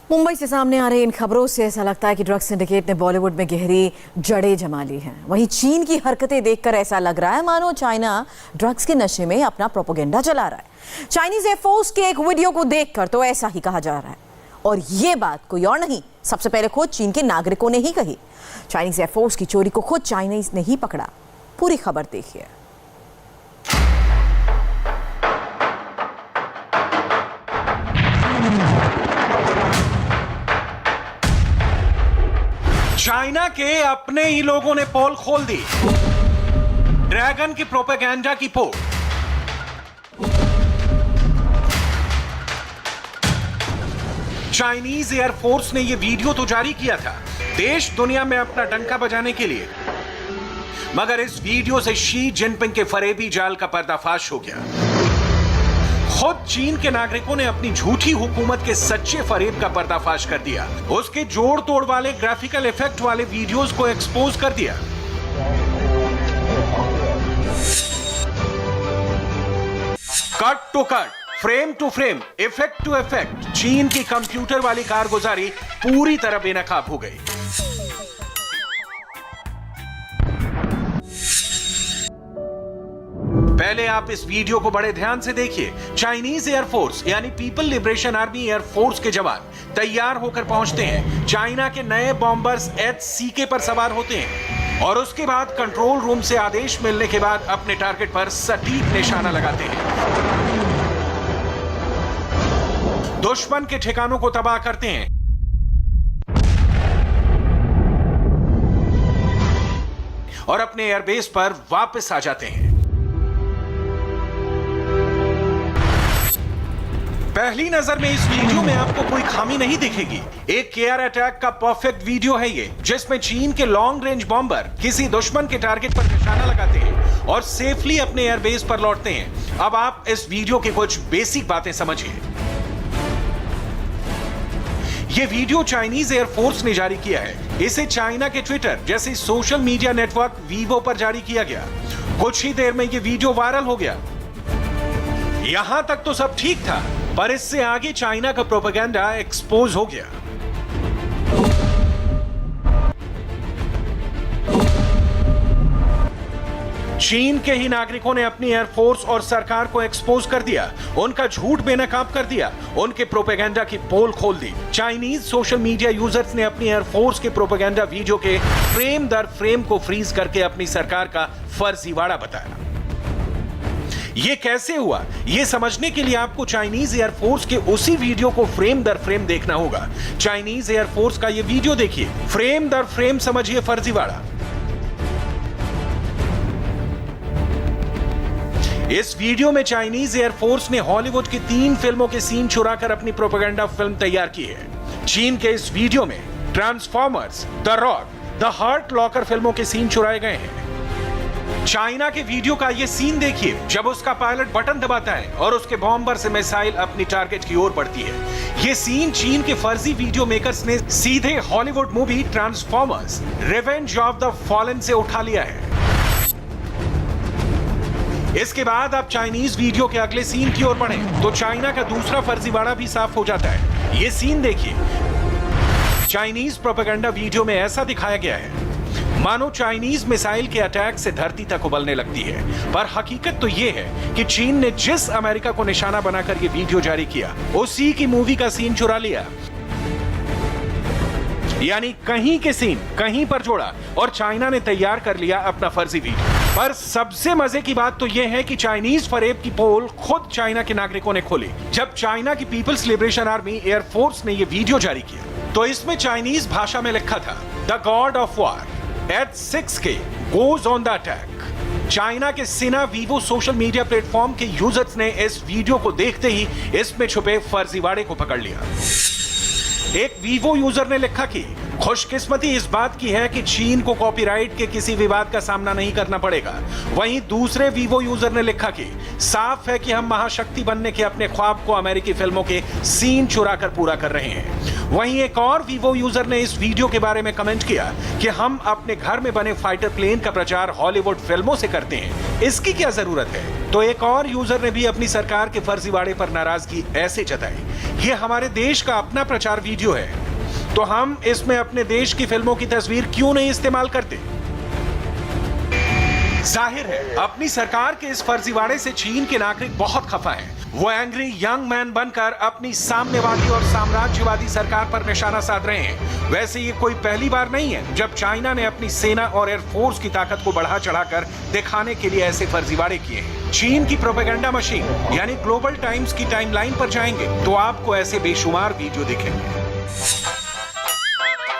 मुंबई से सामने आ रही इन खबरों से ऐसा लगता है कि ड्रग्स सिंडिकेट ने बॉलीवुड में गहरी जड़ें जमा ली हैं। वहीं चीन की हरकतें देखकर ऐसा लग रहा है मानो चाइना ड्रग्स के नशे में अपना प्रोपेगेंडा चला रहा है। चाइनीज एयरफोर्स के एक वीडियो को देखकर तो ऐसा ही कहा जा रहा है, और ये बात कोई और नहीं, सबसे पहले खुद चीन के नागरिकों ने ही कही। चाइनीज एयरफोर्स की चोरी को खुद चाइनीज ने ही पकड़ा। पूरी खबर देखिए। चाइना के अपने ही लोगों ने पोल खोल दी। ड्रैगन की प्रोपेगेंडा की पोल। चाइनीज एयरफोर्स ने यह वीडियो तो जारी किया था देश दुनिया में अपना डंका बजाने के लिए, मगर इस वीडियो से शी जिनपिंग के फरेबी जाल का पर्दाफाश हो गया। खुद चीन के नागरिकों ने अपनी झूठी हुकूमत के सच्चे फरेब का पर्दाफाश कर दिया। उसके जोड़ तोड़ वाले ग्राफिकल इफेक्ट वाले वीडियोस को एक्सपोज कर दिया। Cut to cut, frame to frame, effect to effect, चीन की कंप्यूटर वाली कारगुजारी पूरी तरह बेनकाब हो गई। पहले आप इस वीडियो को बड़े ध्यान से देखिए। चाइनीज एयरफोर्स यानी पीपल लिबरेशन आर्मी एयरफोर्स के जवान तैयार होकर पहुंचते हैं। चाइना के नए बॉम्बर्स HCK पर सवार होते हैं और उसके बाद कंट्रोल रूम से आदेश मिलने के बाद अपने टारगेट पर सटीक निशाना लगाते हैं। दुश्मन के ठिकानों को तबाह करते हैं और अपने एयरबेस पर वापस आ जाते हैं। पहली नजर में इस वीडियो में आपको कोई खामी नहीं दिखेगी। एक एयर अटैक का परफेक्ट वीडियो है ये, जिसमें चीन के लॉन्ग रेंज बॉम्बर किसी दुश्मन के टारगेट पर निशाना लगाते हैं और सेफली अपने एयरबेस पर लौटते हैं। अब आप इस वीडियो की कुछ बेसिक बातें समझिए। यह वीडियो चाइनीज एयरफोर्स ने जारी किया है। इसे चाइना के ट्विटर जैसे सोशल मीडिया नेटवर्क वीवो पर जारी किया गया। कुछ ही देर में यह वीडियो वायरल हो गया। यहां तक तो सब ठीक था, पर इससे आगे चाइना का प्रोपेगेंडा एक्सपोज हो गया। चीन के ही नागरिकों ने अपनी एयरफोर्स और सरकार को एक्सपोज कर दिया, उनका झूठ बेनकाब कर दिया, उनके प्रोपेगेंडा की पोल खोल दी। चाइनीज सोशल मीडिया यूजर्स ने अपनी एयरफोर्स के प्रोपेगेंडा वीडियो के फ्रेम दर फ्रेम को फ्रीज करके अपनी सरकार का फर्जीवाड़ा बताया। ये कैसे हुआ, ये समझने के लिए आपको चाइनीज एयरफोर्स के उसी वीडियो को फ्रेम दर फ्रेम देखना होगा। चाइनीज एयरफोर्स का ये वीडियो देखिए, फ्रेम दर फ्रेम समझिए फर्जीवाड़ा। इस वीडियो में चाइनीज एयरफोर्स ने हॉलीवुड की 3 फिल्मों के सीन चुराकर अपनी प्रोपेगेंडा फिल्म तैयार की है। चीन के इस वीडियो में Transformers, the Rock, the Hurt Locker फिल्मों के सीन चुराए गए हैं। चाइना के वीडियो का यह सीन देखिए, जब उसका पायलट बटन दबाता है और उसके बॉम्बर से मिसाइल अपनी टारगेट की ओर बढ़ती है। यह सीन चीन के फर्जी वीडियो मेकर्स ने सीधे Hollywood movie transformers revenge of the fallen से उठा लिया है। इसके बाद आप चाइनीज वीडियो के अगले सीन की ओर बढ़ें तो चाइना का दूसरा फर्जीवाड़ा भी साफ हो जाता है। यह सीन देखिए, चाइनीज प्रोपेगेंडा वीडियो में ऐसा दिखाया गया है मानो चाइनीज मिसाइल के अटैक से धरती तक उबलने लगती है, पर हकीकत तो यह है कि चीन ने जिस अमेरिका को निशाना बनाकर यह वीडियो जारी किया, उसी की मूवी का सीन चुरा लिया। यानी कहीं के सीन कहीं पर जोड़ा और चाइना ने तैयार कर लिया अपना फर्जी वीडियो। पर सबसे मजे की बात तो यह है कि चाइनीज फरेब की पोल खुद चाइना के नागरिकों ने खोली। जब चाइना की पीपल्स लिबरेशन आर्मी एयरफोर्स ने यह वीडियो जारी किया तो इसमें चाइनीज भाषा में लिखा था, the God of war H6K goes on the attack। China के सिना वीवो सोशल मीडिया प्लेटफॉर्म के यूजर्स ने इस वीडियो को देखते ही इसमें छुपे फर्जीवाड़े को पकड़ लिया। एक वीवो यूजर ने लिखा कि खुशकिस्मती इस बात की है कि चीन को कॉपीराइट के किसी विवाद का सामना नहीं करना पड़ेगा। वहीं दूसरे वीवो यूजर ने लिखा कि साफ है कि हम महाशक्ति बनने के अपने ख्वाब को अमेरिकी फिल्मों के सीन चुरा कर पूरा कर रहे हैं। वहीं एक और वीवो यूजर ने इस वीडियो के बारे में कमेंट किया कि हम अपने घर में बने फाइटर प्लेन का प्रचार हॉलीवुड फिल्मों से करते हैं, इसकी क्या जरूरत है। तो एक और यूजर ने भी अपनी सरकार के फर्जीवाड़े पर नाराजगी ऐसे जताई, ये हमारे देश का अपना प्रचार वीडियो है, तो हम इसमें अपने देश की फिल्मों की तस्वीर क्यों नहीं इस्तेमाल करते। जाहिर है अपनी सरकार के इस फर्जीवाड़े से चीन के नागरिक बहुत खफा हैं। वो एंग्री यंग मैन बनकर अपनी साम्यवादी और साम्राज्यवादी सरकार पर निशाना साध रहे हैं। वैसे ये कोई पहली बार नहीं है जब चाइना ने अपनी सेना और एयरफोर्स की ताकत को बढ़ा चढ़ाकर दिखाने के लिए ऐसे फर्जीवाड़े किए हैं। चीन की प्रोपेगेंडा मशीन यानी ग्लोबल टाइम्स की टाइमलाइन पर जाएंगे तो आपको ऐसे बेशुमार वीडियो दिखेंगे।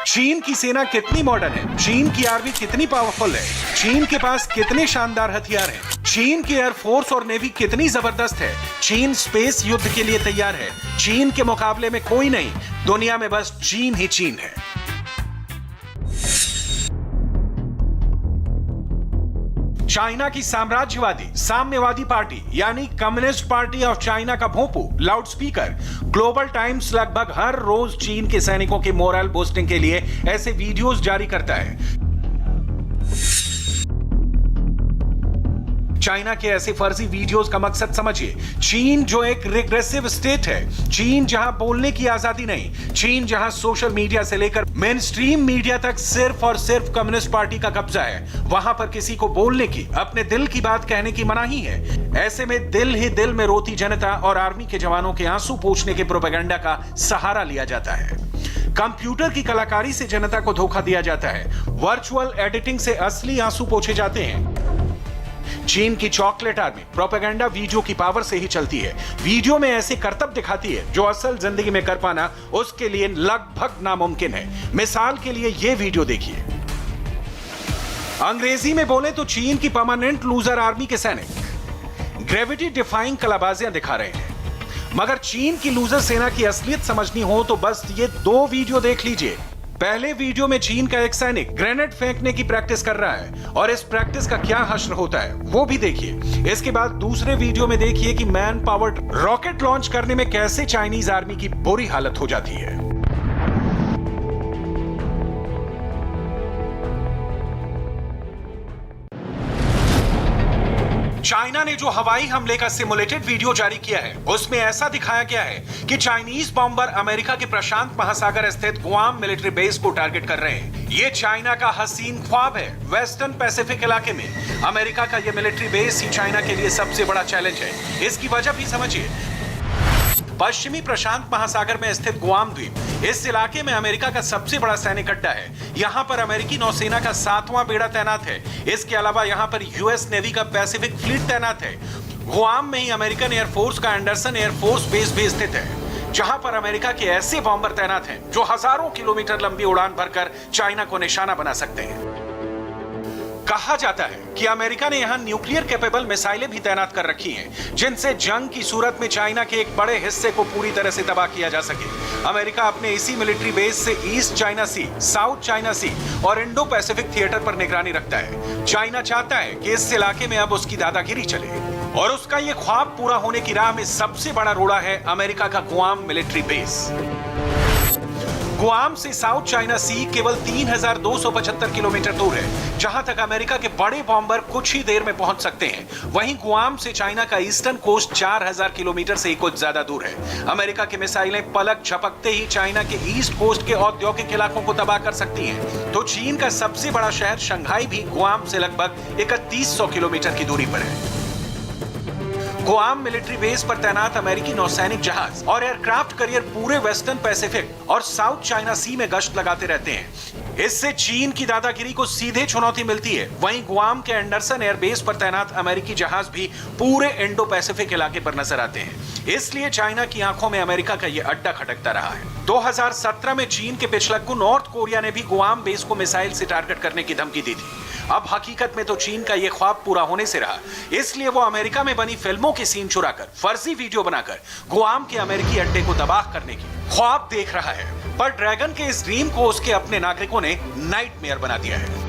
चीन की सेना कितनी मॉडर्न है, चीन की आर्मी कितनी पावरफुल है, चीन के पास कितने शानदार हथियार हैं, चीन की एयरफोर्स और नेवी कितनी जबरदस्त है, चीन स्पेस युद्ध के लिए तैयार है, चीन के मुकाबले में कोई नहीं, दुनिया में बस चीन ही चीन है। चाइना की साम्राज्यवादी साम्यवादी पार्टी यानी कम्युनिस्ट पार्टी ऑफ चाइना का भोंपू लाउडस्पीकर ग्लोबल टाइम्स लगभग हर रोज चीन के सैनिकों के मोरल बूस्टिंग के लिए ऐसे वीडियोस जारी करता है। चाइना के ऐसे फर्जी वीडियोस का मकसद समझिए। चीन जो एक रिग्रेसिव स्टेट है, चीन जहां बोलने की आजादी नहीं, चीन जहां सोशल मीडिया से लेकर मेन स्ट्रीम मीडिया तक सिर्फ और सिर्फ कम्युनिस्ट पार्टी का कब्जा है, वहां पर किसी को बोलने की, अपने दिल की बात कहने की मनाही है। ऐसे में दिल ही दिल में रोती जनता और आर्मी के जवानों के आंसू पोंछने के प्रोपेगेंडा का सहारा लिया जाता है। कंप्यूटर की कलाकारी से जनता को धोखा दिया जाता है, वर्चुअल एडिटिंग से असली आंसू पोंछे जाते हैं। चीन की चॉकलेट आर्मी प्रोपेगेंडा वीडियो की पावर से ही चलती है। वीडियो में ऐसे करतब दिखाती है जो असल जिंदगी में कर पाना उसके लिए लगभग नामुमकिन है। मिसाल के लिए यह वीडियो देखिए। अंग्रेजी में बोले तो चीन की परमानेंट लूजर आर्मी के सैनिक ग्रेविटी डिफाइंग कलाबाजियां दिखा रहे हैं। मगर चीन की लूजर सेना की असलियत समझनी हो तो बस ये दो वीडियो देख लीजिए। पहले वीडियो में चीन का एक सैनिक ग्रेनेड फेंकने की प्रैक्टिस कर रहा है और इस प्रैक्टिस का क्या हश्र होता है वो भी देखिए। इसके बाद दूसरे वीडियो में देखिए कि मैन पावर्ड रॉकेट लॉन्च करने में कैसे चाइनीज आर्मी की बुरी हालत हो जाती है। चाइना ने जो हवाई हमले का सिमुलेटेड वीडियो जारी किया है उसमें ऐसा दिखाया गया है कि चाइनीज बॉम्बर अमेरिका के प्रशांत महासागर स्थित गुआम मिलिट्री बेस को टारगेट कर रहे हैं। ये चाइना का हसीन ख्वाब है। वेस्टर्न पैसिफिक इलाके में अमेरिका का ये मिलिट्री बेस ही चाइना के लिए सबसे बड़ा चैलेंज है। इसकी वजह भी समझिए। पश्चिमी प्रशांत महासागर में स्थित गुआम द्वीप इस इलाके में अमेरिका का सबसे बड़ा सैनिक अड्डा है। यहाँ पर अमेरिकी नौसेना का 7वां बेड़ा तैनात है। इसके अलावा यहाँ पर यूएस नेवी का पैसिफिक फ्लीट तैनात है। गुआम में ही अमेरिकन एयरफोर्स का एंडरसन एयरफोर्स बेस भी स्थित है, जहां पर अमेरिका के ऐसे बॉम्बर तैनात हैं जो हजारों किलोमीटर लंबी उड़ान भरकर चाइना को निशाना बना सकते हैं। कहा जाता है कि अमेरिका ने यहां न्यूक्लियर कैपेबल मिसाइलें भी तैनात कर रखी हैं, जिनसे जंग की सूरत में चाइना के एक बड़े हिस्से को पूरी तरह से तबाह किया जा सके। अमेरिका अपने इसी मिलिट्री बेस से ईस्ट चाइना सी, साउथ चाइना सी और इंडो पैसिफिक थिएटर पर निगरानी रखता है। चाइना चाहता है कि इस इलाके में अब उसकी दादागिरी चले और उसका यह ख्वाब पूरा होने की राह में सबसे बड़ा रोड़ा है अमेरिका का गुआम मिलिट्री बेस। गुआम से साउथ चाइना सी केवल 3275 किलोमीटर दूर है, जहां तक अमेरिका के बड़े बॉम्बर कुछ ही देर में पहुंच सकते हैं। वहीं गुआम से चाइना का ईस्टर्न कोस्ट 4000 किलोमीटर से ही कुछ ज्यादा दूर है। अमेरिका की मिसाइलें पलक झपकते ही चाइना के ईस्ट कोस्ट के औद्योगिक इलाकों को तबाह कर सकती हैं। तो चीन का सबसे बड़ा शहर शंघाई भी गुआम से लगभग 3100 किलोमीटर की दूरी पर है। गुआम मिलिट्री बेस पर तैनात अमेरिकी नौसैनिक जहाज और एयरक्राफ्ट करियर पूरे वेस्टर्न पैसिफिक और साउथ चाइना सी में गश्त लगाते रहते हैं। इससे चीन की दादागिरी को सीधे चुनौती मिलती है। वहीं गुआम के एंडरसन एयरबेस पर तैनात अमेरिकी जहाज भी पूरे इंडो पैसिफिक इलाके पर नजर आते हैं। इसलिए चाइना की आंखों में अमेरिका का यह अड्डा खटकता रहा है। 2017 में चीन के पिछलग्गू नॉर्थ कोरिया ने भी गुआम बेस को मिसाइल से टारगेट करने की धमकी दी थी। अब हकीकत में तो चीन का यह ख्वाब पूरा होने से रहा, इसलिए वो अमेरिका में बनी फिल्मों के सीन चुराकर फर्जी वीडियो बनाकर गुआम के अमेरिकी अड्डे को तबाह करने की ख्वाब देख रहा है। पर ड्रैगन के इस ड्रीम को उसके अपने नागरिकों ने नाइटमेयर बना दिया है।